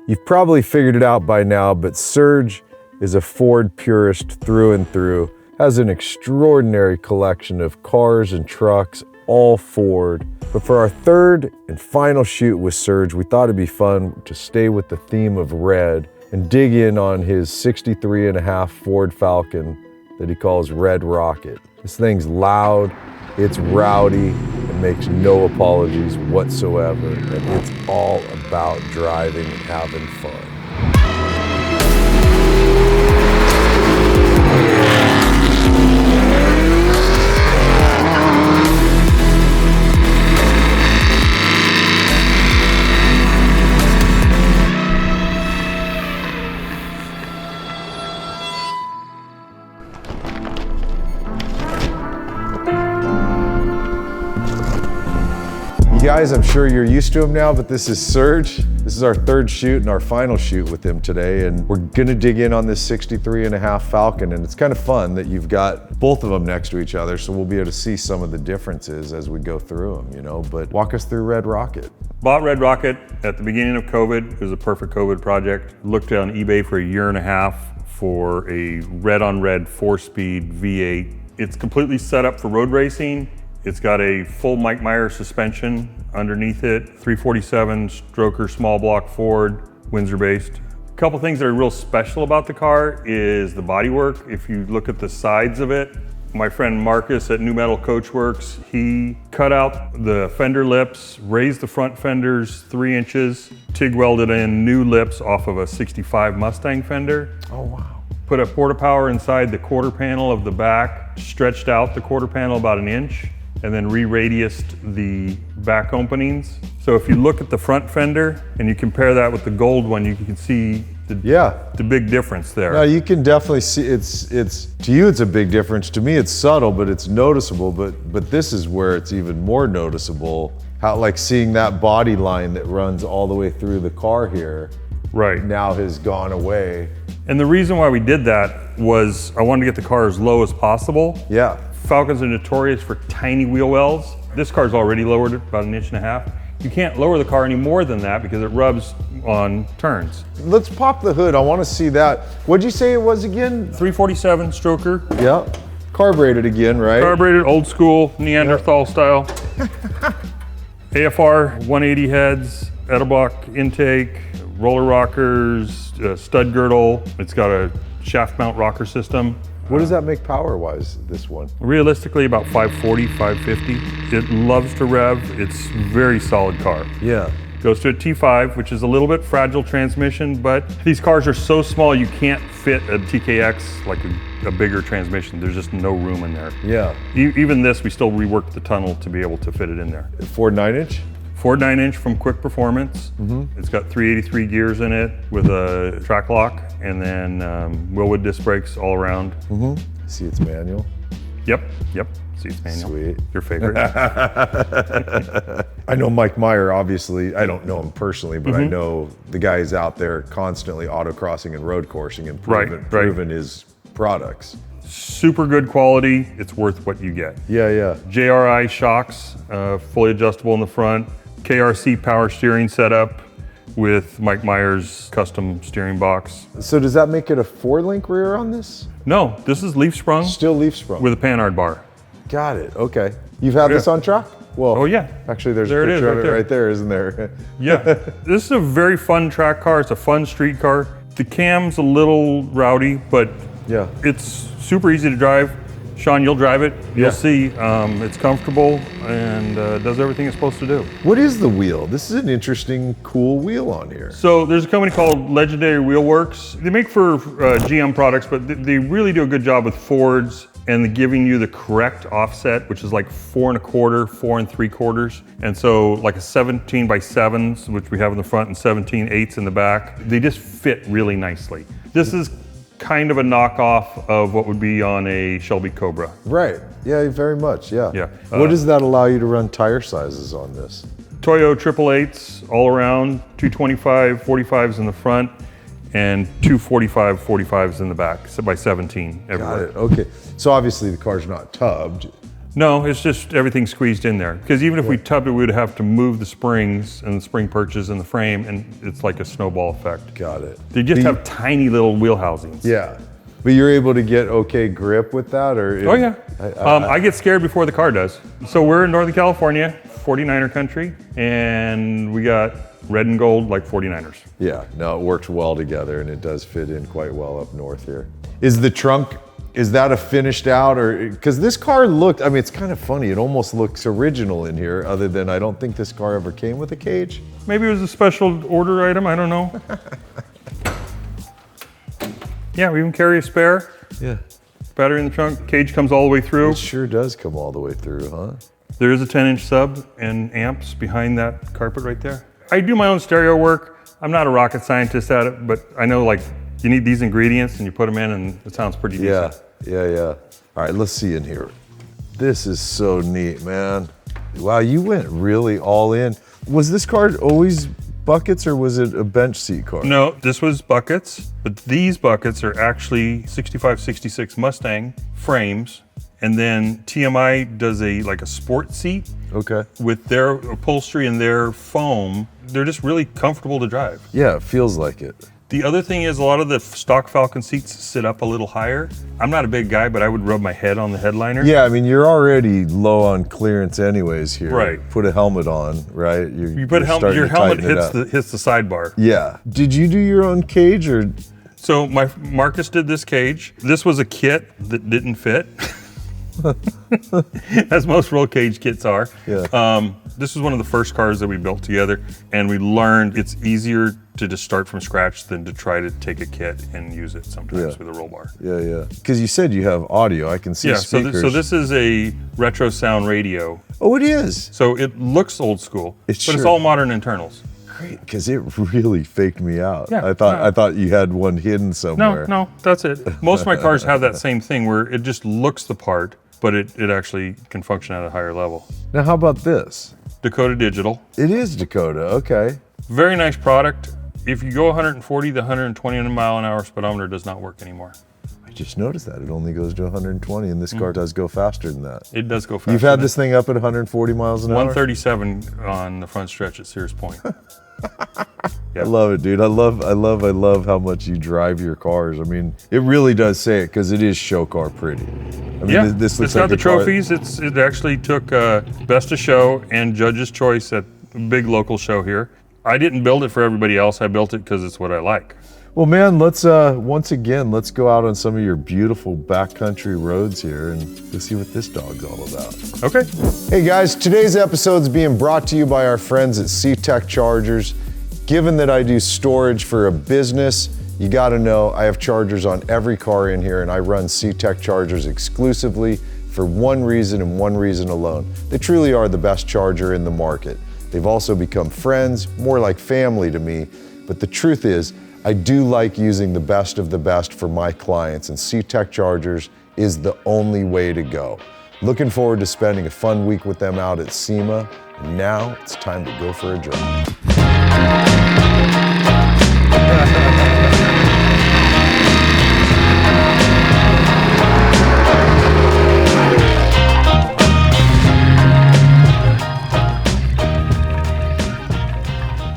You've probably figured it out by now, but Serge is a Ford purist through and through, has an extraordinary collection of cars and trucks, all Ford. But for our third and final shoot with Serge, we thought it'd be fun to stay with the theme of red and dig in on his 63.5 Ford Falcon that he calls Red Rocket. This thing's loud, it's rowdy, and makes no apologies whatsoever, and it's all about driving and having fun. Guys, I'm sure you're used to him now, but this is Serge. This is our third shoot and our final shoot with him today, and we're gonna dig in on this 63.5 Falcon, and it's kind of fun that you've got both of them next to each other, so we'll be able to see some of the differences as we go through them, you know, but walk us through Red Rocket. Bought Red Rocket at the beginning of COVID. It was a perfect COVID project. Looked on eBay for a year and a half for a red-on-red 4-speed V8. It's completely set up for road racing. It's got a full Mike Myers suspension underneath it, 347 stroker small block Ford, Windsor based. A couple things that are real special about the car is the bodywork. If you look at the sides of it, my friend Marcus at New Metal Coachworks, he cut out the fender lips, raised the front fenders 3 inches, TIG welded in new lips off of a 65 Mustang fender. Oh, wow. Put a porta power inside the quarter panel of the back, stretched out the quarter panel about 1 inch, and then re-radiused the back openings. So if you look at the front fender and you compare that with the gold one, you can see the big difference there. No, you can definitely see it's to you it's a big difference. To me it's subtle, but it's noticeable. But this is where it's even more noticeable. How, like, seeing that body line that runs all the way through the car here, right now has gone away. And the reason why we did that was I wanted to get the car as low as possible. Yeah. Falcons are notorious for tiny wheel wells. This car's already lowered about 1.5 inches. You can't lower the car any more than that because it rubs on turns. Let's pop the hood. I want to see that. What'd you say it was again? 347 stroker. Yeah. Carbureted again, right? Carbureted, old school, Neanderthal style. AFR 180 heads, Edelbrock intake, roller rockers, stud girdle. It's got a shaft mount rocker system. What does that make power-wise, this one? Realistically, about 540, 550. It loves to rev. It's a very solid car. Yeah. Goes to a T5, which is a little bit fragile transmission, but these cars are so small you can't fit a TKX, like a bigger transmission. There's just no room in there. Yeah. Even this, we still reworked the tunnel to be able to fit it in there. Ford 9-inch? Ford 9-inch from Quick Performance. It's got 383 gears in it with a track lock, and then Willwood disc brakes all around. See, it's manual. Yep. See, it's manual. Sweet. Your favorite. I know Mike Meyer, obviously. I don't know him personally, but I know the guy is out there constantly autocrossing and road coursing and proving his products. Super good quality. It's worth what you get. Yeah. JRI shocks, fully adjustable in the front. KRC power steering setup with Mike Myers custom steering box. So does that make it a 4-link rear on this? No, this is leaf sprung. Still leaf sprung. With a panhard bar. Got it, okay. You've had this on track? Well, oh yeah. Actually, there's a picture of it right there, isn't there? Yeah, this is a very fun track car. It's a fun street car. The cam's a little rowdy, but yeah, it's super easy to drive. Sean, you'll drive it. You'll see. It's comfortable and does everything it's supposed to do. What is the wheel? This is an interesting, cool wheel on here. So there's a company called Legendary Wheelworks. They make for GM products, but they really do a good job with Fords and giving you the correct offset, which is like 4 1/4, 4 3/4. And so like a 17 by 7s, which we have in the front, and 17/8s in the back, they just fit really nicely. This is kind of a knockoff of what would be on a Shelby Cobra. Right, yeah, very much, yeah. Yeah. What does that allow you to run tire sizes on this? Toyo 888s all around, 225 45s in the front, and 245 45s in the back, so by 17 everywhere. Got it, okay. So obviously the car's not tubbed. No, it's just everything squeezed in there. Because even if we tubbed it, we would have to move the springs and the spring perches in the frame, and it's like a snowball effect. Got it. They just have tiny little wheel housings. Yeah. But you're able to get okay grip with that? Oh yeah. I get scared before the car does. So we're in Northern California, 49er country, and we got red and gold like 49ers. Yeah, no, it works well together and it does fit in quite well up north here. Is the trunk, is that a finished out, or, because this car looked, I mean, it's kind of funny, it almost looks original in here, other than I don't think this car ever came with a cage. Maybe it was a special order item, I don't know. Yeah, we even carry a spare. Yeah. Battery in the trunk, cage comes all the way through. It sure does come all the way through, huh? There is a 10-inch sub and amps behind that carpet right there. I do my own stereo work. I'm not a rocket scientist at it, but I know like you need these ingredients and you put them in and it sounds pretty decent. Yeah. All right, let's see in here. This is so neat, man. Wow, you went really all in. Was this car always buckets or was it a bench seat car? No, this was buckets, but these buckets are actually 65, 66 Mustang frames. And then TMI does a sport seat. Okay. With their upholstery and their foam. They're just really comfortable to drive. Yeah, it feels like it. The other thing is a lot of the stock Falcon seats sit up a little higher. I'm not a big guy, but I would rub my head on the headliner. Yeah, I mean, you're already low on clearance anyways here. Right. Put a helmet on, right? You put a helmet, your helmet hits the sidebar. Yeah. Did you do your own cage or? So Marcus did this cage. This was a kit that didn't fit. As most roll cage kits are. Yeah. This was one of the first cars that we built together, and we learned it's easier to just start from scratch than to try to take a kit and use it sometimes with a roll bar. Yeah. Because you said you have audio. I can see speakers. So this is a retro sound radio. Oh, it is. So it looks old school, but sure. It's all modern internals. Great, because it really faked me out. Yeah, I thought you had one hidden somewhere. No, that's it. Most of my cars have that same thing where it just looks the part, but it actually can function at a higher level. Now, how about this? Dakota Digital. It is Dakota, okay. Very nice product. If you go 140, the 120 mile an hour speedometer does not work anymore. I just noticed that. It only goes to 120, and this car does go faster than that. It does go faster. You've had this thing up at 140 miles an hour? 137 on the front stretch at Sears Point. I love it, dude. I love how much you drive your cars. I mean, it really does say it because it is show car pretty. I mean, this looks it's like got the trophies. It actually took Best of Show and Judge's Choice at a big local show here. I didn't build it for everybody else. I built it because it's what I like. Well, man, let's once again, let's go out on some of your beautiful backcountry roads here and let's see what this dog's all about. Okay. Hey guys, today's episode is being brought to you by our friends at C-Tech Chargers. Given that I do storage for a business, you gotta know I have chargers on every car in here, and I run C-Tech Chargers exclusively for one reason and one reason alone. They truly are the best charger in the market. They've also become friends, more like family to me, but the truth is, I do like using the best of the best for my clients, and C-Tech Chargers is the only way to go. Looking forward to spending a fun week with them out at SEMA, and now it's time to go for a drive.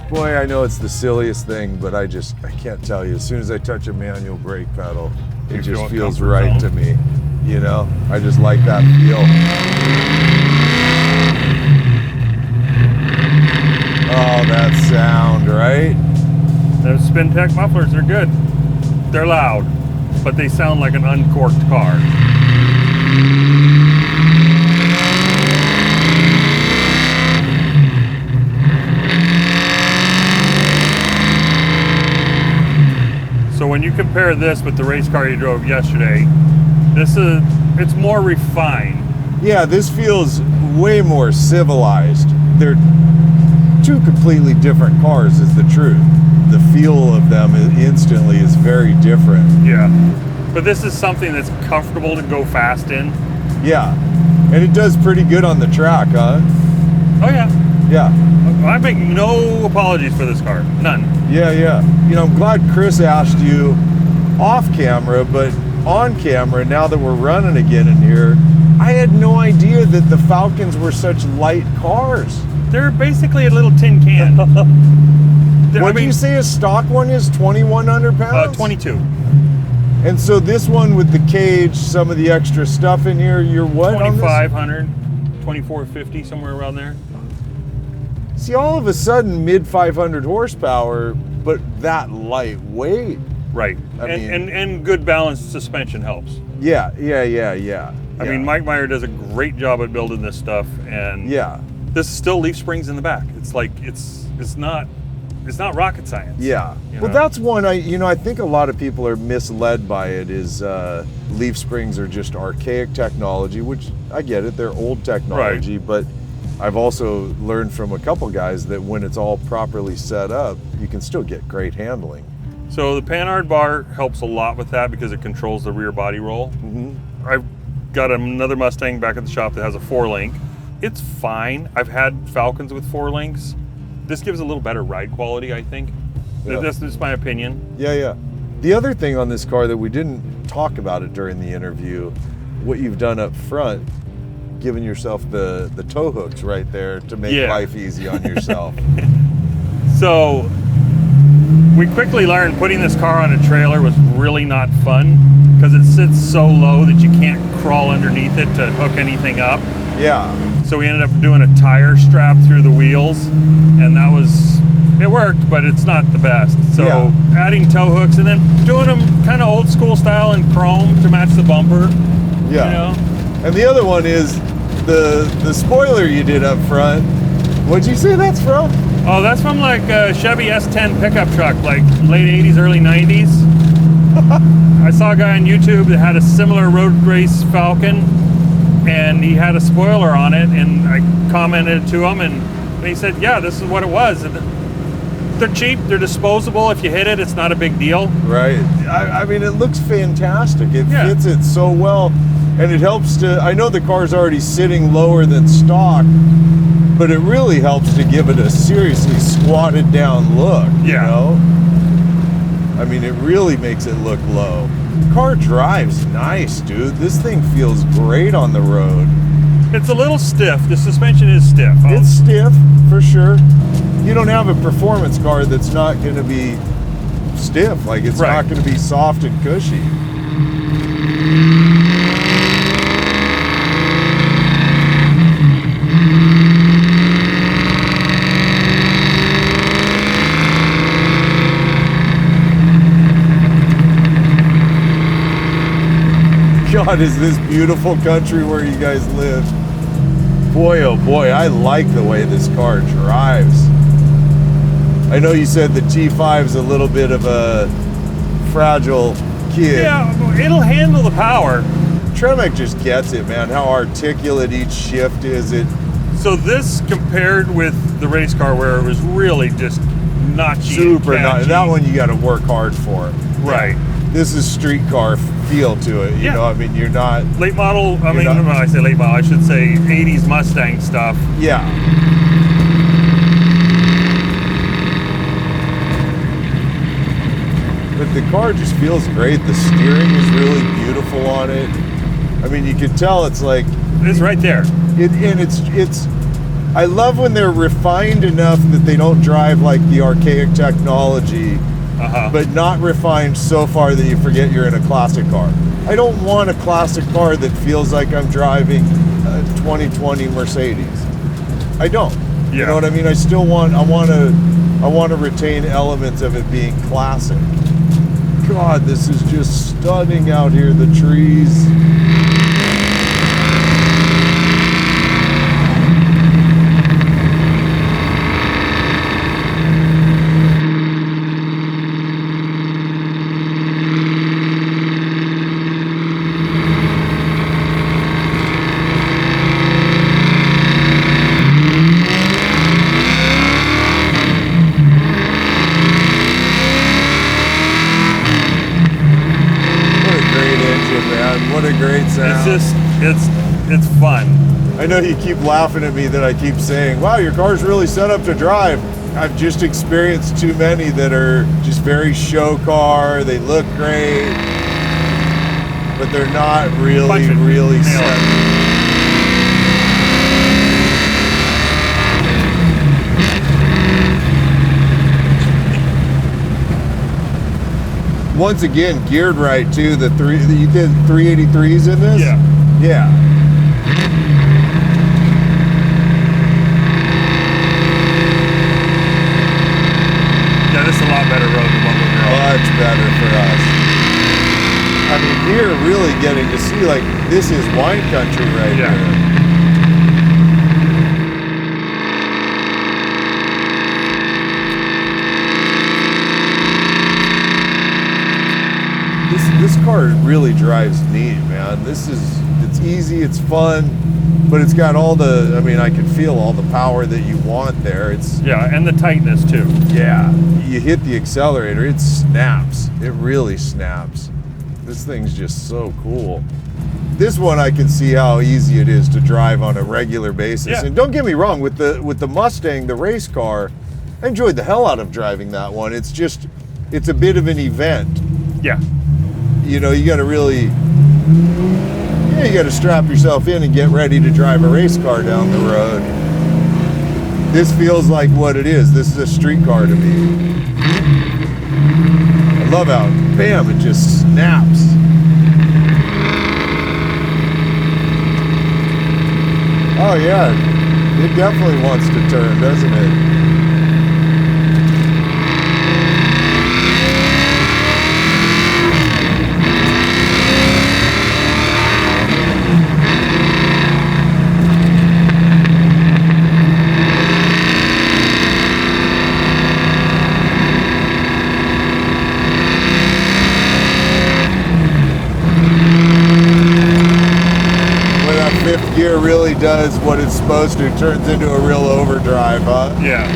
Boy, I know it's the silliest thing, but I can't tell you. As soon as I touch a manual brake pedal, it just feels right to me. You know, I just like that feel. Oh, that sound, right? Those SpinTech mufflers are good. They're loud, but they sound like an uncorked car. So when you compare this with the race car you drove yesterday, it's more refined. Yeah, this feels way more civilized. They're two completely different cars, is the truth. The feel of them instantly is very different. Yeah, but this is something that's comfortable to go fast in. Yeah, and it does pretty good on the track, huh? Oh yeah. Yeah. I make no apologies for this car, none. Yeah. You know, I'm glad Chris asked you off camera, but on camera, now that we're running again in here, I had no idea that the Falcons were such light cars. They're basically a little tin can. What do you say a stock one is? 2,100 pounds? 22. And so this one with the cage, some of the extra stuff in here, you're what? 2,500, 2,450, somewhere around there. See, all of a sudden, mid 500 horsepower, but that lightweight. Right. And good balanced suspension helps. Yeah. I mean, Mike Meyer does a great job at building this stuff, and this is still leaf springs in the back. It's like it's not rocket science. Yeah. Well, that's one I think a lot of people are misled by it. Is leaf springs are just archaic technology, which I get it. They're old technology, right. But I've also learned from a couple guys that when it's all properly set up, you can still get great handling. So the Panhard bar helps a lot with that because it controls the rear body roll. Mm-hmm. I've got another Mustang back at the shop that has a 4-link. It's fine. I've had Falcons with 4 links. This gives a little better ride quality, I think. Yeah. That's just my opinion. Yeah. The other thing on this car that we didn't talk about it during the interview, what you've done up front, giving yourself the tow hooks right there to make life easy on yourself. So we quickly learned putting this car on a trailer was really not fun because it sits so low that you can't crawl underneath it to hook anything up. Yeah. So we ended up doing a tire strap through the wheels, and it worked, but it's not the best. So adding tow hooks and then doing them kind of old school style in chrome to match the bumper. Yeah. You know? And the other one is the spoiler you did up front. What'd you say that's from? Oh, that's from like a Chevy S10 pickup truck, like late 80s, early 90s. I saw a guy on YouTube that had a similar road race Falcon, and he had a spoiler on it, and I commented to him, and he said, yeah, this is what it was. And they're cheap, they're disposable. If you hit it, it's not a big deal. Right. I mean, it looks fantastic. It fits it so well, and it helps to, I know the car's already sitting lower than stock, but it really helps to give it a seriously squatted down look, you know? I mean, it really makes it look low. The car drives nice, dude. This thing feels great on the road. It's a little stiff. The suspension is stiff. It's stiff, for sure. You don't have a performance car that's not going to be stiff. Like, it's not going to be soft and cushy. God, is this beautiful country where you guys live. Boy, oh boy, I like the way this car drives. I know you said the T5's a little bit of a fragile kid. Yeah, it'll handle the power. Tremec just gets it, man, how articulate each shift is. So this compared with the race car where it was really just notchy. Super notchy. That one you got to work hard for. Right. This is street car feel to it. You know, I mean, you're not... Late model, when I say late model, I should say 80s Mustang stuff. Yeah. But the car just feels great. The steering is really beautiful on it. I mean, you can tell it's like... It's right there. It's I love when they're refined enough that they don't drive like the archaic technology, but not refined so far that you forget you're in a classic car. I don't want a classic car that feels like I'm driving a 2020 Mercedes. I don't. You know what I mean? I want to retain elements of it being classic. God, this is just stunning out here, the trees. It's fun. I know you keep laughing at me that I keep saying, wow, your car's really set up to drive. I've just experienced too many that are just very show car. They look great, but they're not really set. Once again, geared right too. You did 383s in this? Yeah. Yeah. Yeah, this is a lot better road than what we were on. Much better for us. I mean, here really getting to see, like, this is wine country right Yeah. here. This car really drives neat, man. It's easy, it's fun, but it's got all the, I mean, I can feel all the power that you want there. Yeah, and the tightness too. Yeah, you hit the accelerator, it snaps. It really snaps. This thing's just so cool. This one I can see how easy it is to drive on a regular basis. Yeah. And don't get me wrong, with the Mustang, the race car, I enjoyed the hell out of driving that one. It's a bit of an event. Yeah. You know, you got to strap yourself in and get ready to drive a race car down the road. This feels like what it is. This is a street car to me. I love how, bam, it just snaps. Oh yeah, it definitely wants to turn, doesn't it? Fifth gear really does what it's supposed to. It turns into a real overdrive, huh? Yeah.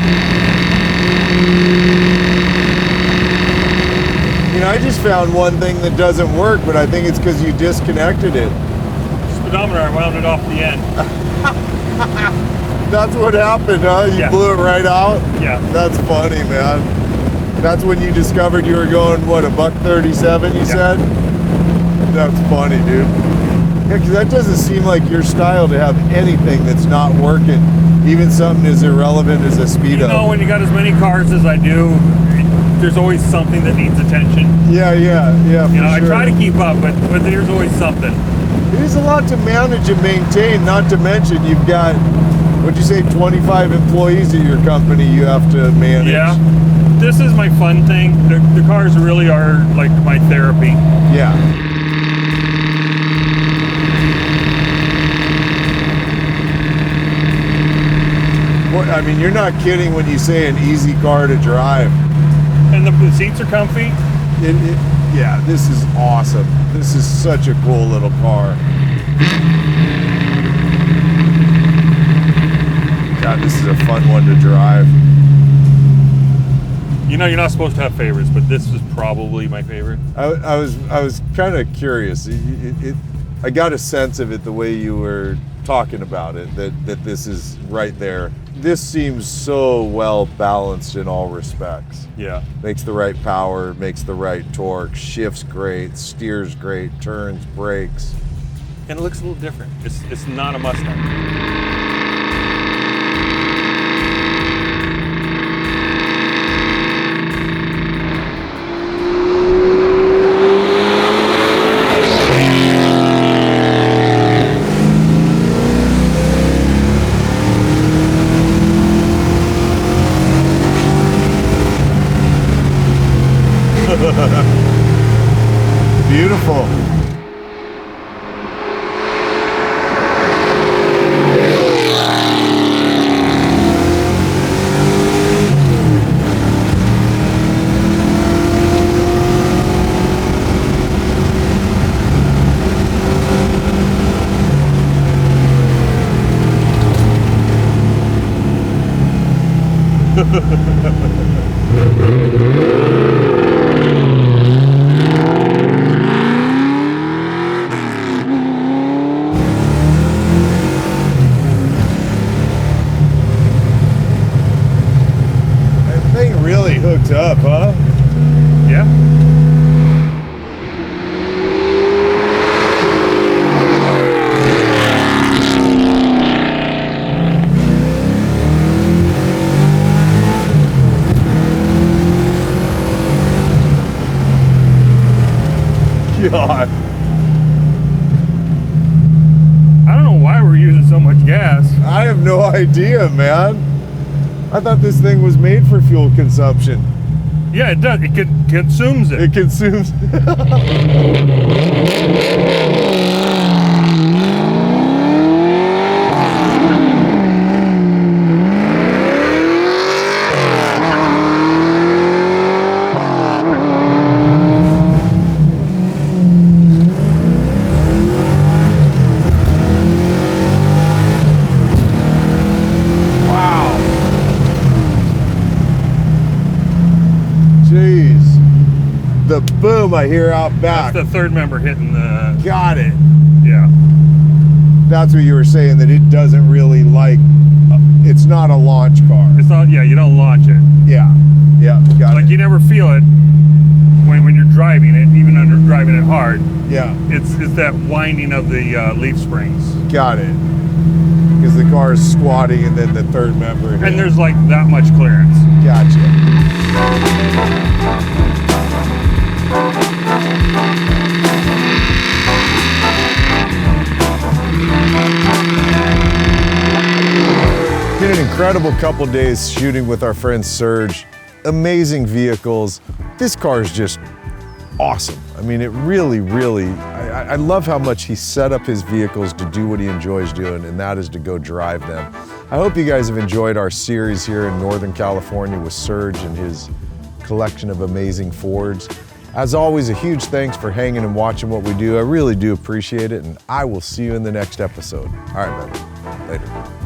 You know, I just found one thing that doesn't work, but I think it's because you disconnected it. Speedometer, I wound it off the end. That's what happened, huh? You Yeah. blew it right out? Yeah. That's funny, man. That's when you discovered you were going, what, $137, you said? That's funny, dude. Yeah, because that doesn't seem like your style to have anything that's not working, even something as irrelevant as a speedo. You know, when you got as many cars as I do, there's always something that needs attention. Yeah, You know, for sure. I try to keep up, but there's always something. It is a lot to manage and maintain, not to mention you've got, what'd you say, 25 employees at your company you have to manage. Yeah. This is my fun thing. The cars really are like my therapy. Yeah. I mean, you're not kidding when you say an easy car to drive. And the seats are comfy. Yeah, this is awesome. This is such a cool little car. God, this is a fun one to drive. You know, you're not supposed to have favorites, but this is probably my favorite. I was kind of curious. I got a sense of it the way you were talking about it, that this is right there. This seems so well balanced in all respects. Yeah. Makes the right power, makes the right torque, shifts great, steers great, turns, brakes. And it looks a little different. It's not a Mustang. Beautiful. Really hooked up, huh? Yeah. God. I don't know why we're using so much gas. I have no idea, man. I thought this thing was made for fuel consumption. Yeah, it does. It consumes it. It consumes. Jeez. The boom I hear out back. That's the third member hitting the... Got it. Yeah. That's what you were saying, that it doesn't really like, it's not a launch car. It's not, yeah, you don't launch it. Yeah, yeah, got Like it. you never feel it when you're driving it, even under driving it hard. Yeah. It's that winding of the leaf springs. Got it. Because the car is squatting and then the third member. And there's like that much clearance. Gotcha. Been an incredible couple days shooting with our friend Serge. Amazing vehicles. This car is just awesome. I mean, it really, I love how much he set up his vehicles to do what he enjoys doing, and that is to go drive them. I hope you guys have enjoyed our series here in Northern California with Serge and his collection of amazing Fords. As always, a huge thanks for hanging and watching what we do. I really do appreciate it, and I will see you in the next episode. All right, baby. Later.